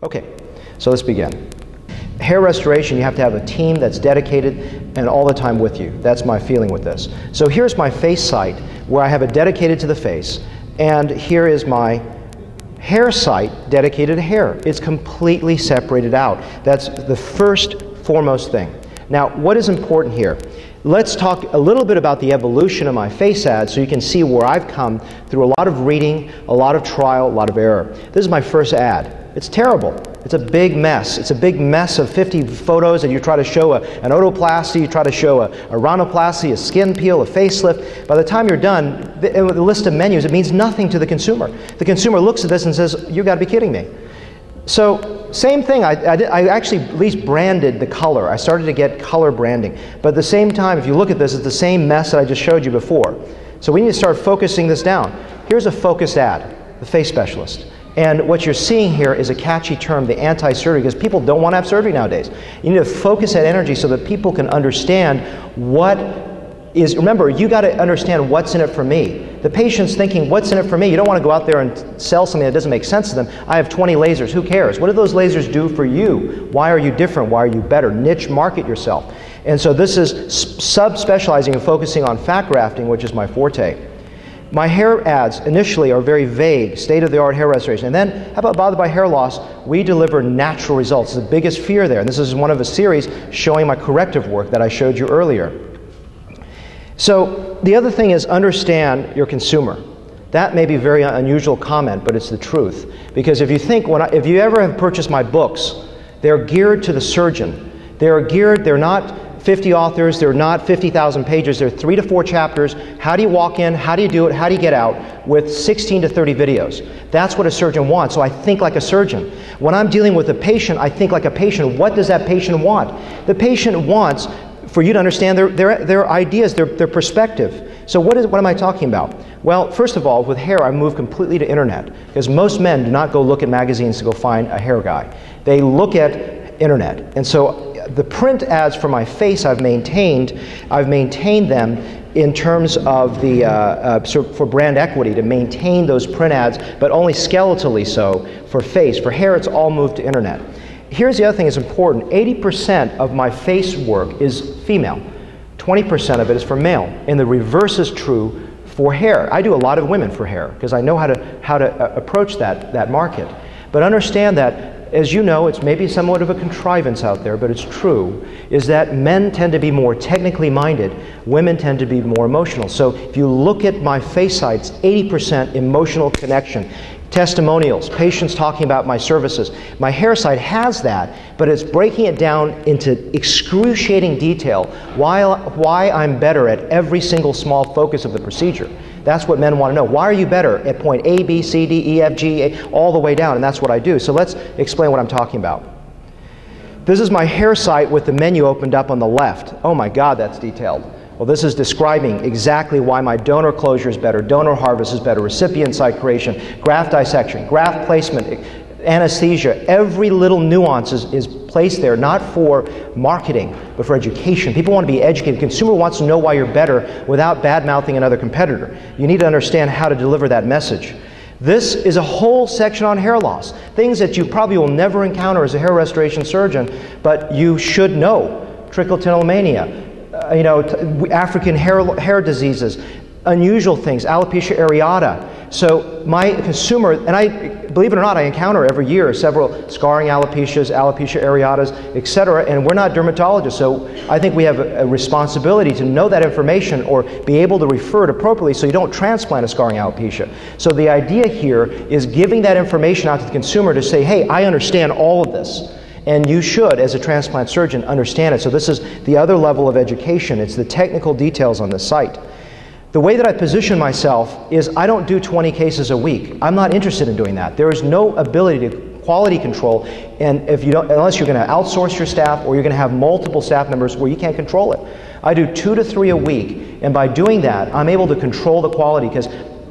Okay, so let's begin. Hair restoration, you have to have a team that's dedicated and all the time with you. That's my feeling with this. So here's my face site where I have it dedicated to the face, and here is my hair site dedicated to hair. It's completely separated out. That's the first foremost thing. Now, what is important here? Let's talk a little bit about the evolution of my face ad so you can see where I've come through a lot of reading, a lot of trial, a lot of error. This is my first ad. It's terrible. It's a big mess. It's a big mess of 50 photos, and you try to show an otoplasty, you try to show a rhinoplasty, a skin peel, a facelift. By the time you're done, the list of menus, it means nothing to the consumer. The consumer looks at this and says, "You got to be kidding me." So same thing, I actually at least branded the color. I started to get color branding. But at the same time, if you look at this, it's the same mess that I just showed you before. So we need to start focusing this down. Here's a focused ad, the face specialist. And what you're seeing here is a catchy term, the anti-surgery, because people don't want to have surgery nowadays. You need to focus that energy so that people can understand what is, remember, you got to understand what's in it for me. The patient's thinking, what's in it for me? You don't want to go out there and sell something that doesn't make sense to them. I have 20 lasers, who cares? What do those lasers do for you? Why are you different? Why are you better? Niche market yourself. And so this is sub-specializing and focusing on fat grafting, which is my forte. My hair ads initially are very vague, state-of-the-art hair restoration. And then, how about bothered by hair loss? We deliver natural results. The biggest fear there. And this is one of a series showing my corrective work that I showed you earlier. So the other thing is understand your consumer. That may be a very unusual comment, but it's the truth. Because if you think, if you ever have purchased my books, they're geared to the surgeon. They're not 50 authors, they're not 50,000 pages, they're 3 to 4 chapters. How do you walk in, how do you do it, how do you get out, with 16 to 30 videos. That's what a surgeon wants, so I think like a surgeon. When I'm dealing with a patient, I think like a patient. What does that patient want? The patient wants for you to understand their ideas, their perspective. So what am I talking about? Well, first of all, with hair, I moved completely to internet, because most men do not go look at magazines to go find a hair guy. They look at internet. And so the print ads for my face I've maintained them in terms of the, for brand equity, to maintain those print ads, but only skeletally so for face. For hair, it's all moved to internet. Here's the other thing that's important. 80% of my face work is female. 20% of it is for male. And the reverse is true for hair. I do a lot of women for hair, because I know how to approach that market. But understand that, as you know, it's maybe somewhat of a contrivance out there, but it's true, is that men tend to be more technically minded, women tend to be more emotional. So if you look at my face sites, 80% emotional connection. Testimonials, patients talking about my services. My hair site has that, but it's breaking it down into excruciating detail why I'm better at every single small focus of the procedure. That's what men want to know. Why are you better at point A, B, C, D, E, F, G, A, all the way down? And that's what I do. So let's explain what I'm talking about. This is my hair site with the menu opened up on the left. Oh my God, that's detailed. Well, this is describing exactly why my donor closure is better, donor harvest is better, recipient site creation, graft dissection, graft placement, anesthesia. Every little nuance is placed there, not for marketing, but for education. People want to be educated. The consumer wants to know why you're better without bad-mouthing another competitor. You need to understand how to deliver that message. This is a whole section on hair loss, things that you probably will never encounter as a hair restoration surgeon, but you should know. Trichotillomania, African hair diseases, unusual things, alopecia areata. So my consumer, and I, believe it or not, I encounter every year several scarring alopecias, alopecia areatas, etc. And we're not dermatologists, so I think we have a responsibility to know that information or be able to refer it appropriately so you don't transplant a scarring alopecia. So the idea here is giving that information out to the consumer to say, hey, I understand all of this. And you should, as a transplant surgeon, understand it. So this is the other level of education. It's the technical details on the site. The way that I position myself is I don't do 20 cases a week. I'm not interested in doing that. There is no ability to quality control, and if you don't, unless you're going to outsource your staff or you're going to have multiple staff members where you can't control it. I do 2 to 3 a week, and by doing that, I'm able to control the quality, because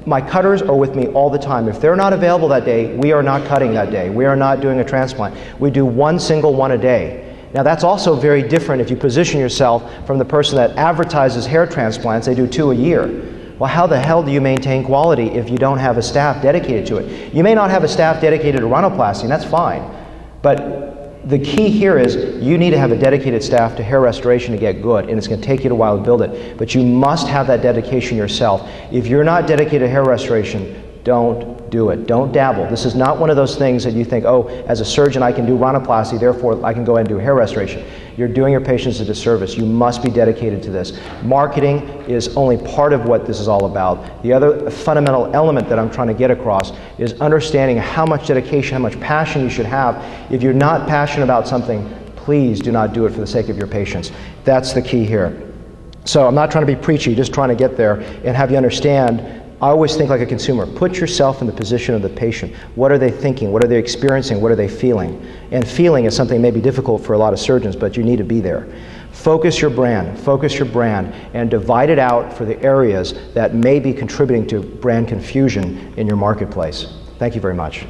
my cutters are with me all the time. If they're not available that day, we are not cutting that day. We are not doing a transplant. We do one single one a day. Now that's also very different if you position yourself from the person that advertises hair transplants. They do 2 a year. Well, how the hell do you maintain quality if you don't have a staff dedicated to it? You may not have a staff dedicated to rhinoplasty, and that's fine. But the key here is you need to have a dedicated staff to hair restoration to get good, and it's going to take you a while to build it. But you must have that dedication yourself. If you're not dedicated to hair restoration, don't do it. Don't dabble. This is not one of those things that you think, oh, as a surgeon I can do rhinoplasty, therefore I can go ahead and do hair restoration. You're doing your patients a disservice. You must be dedicated to this. Marketing is only part of what this is all about. The other fundamental element that I'm trying to get across is understanding how much dedication, how much passion you should have. If you're not passionate about something, please do not do it for the sake of your patients. That's the key here. So I'm not trying to be preachy, just trying to get there and have you understand. I always think like a consumer. Put yourself in the position of the patient. What are they thinking? What are they experiencing? What are they feeling? And feeling is something maybe difficult for a lot of surgeons, but you need to be there. Focus your brand, and divide it out for the areas that may be contributing to brand confusion in your marketplace. Thank you very much.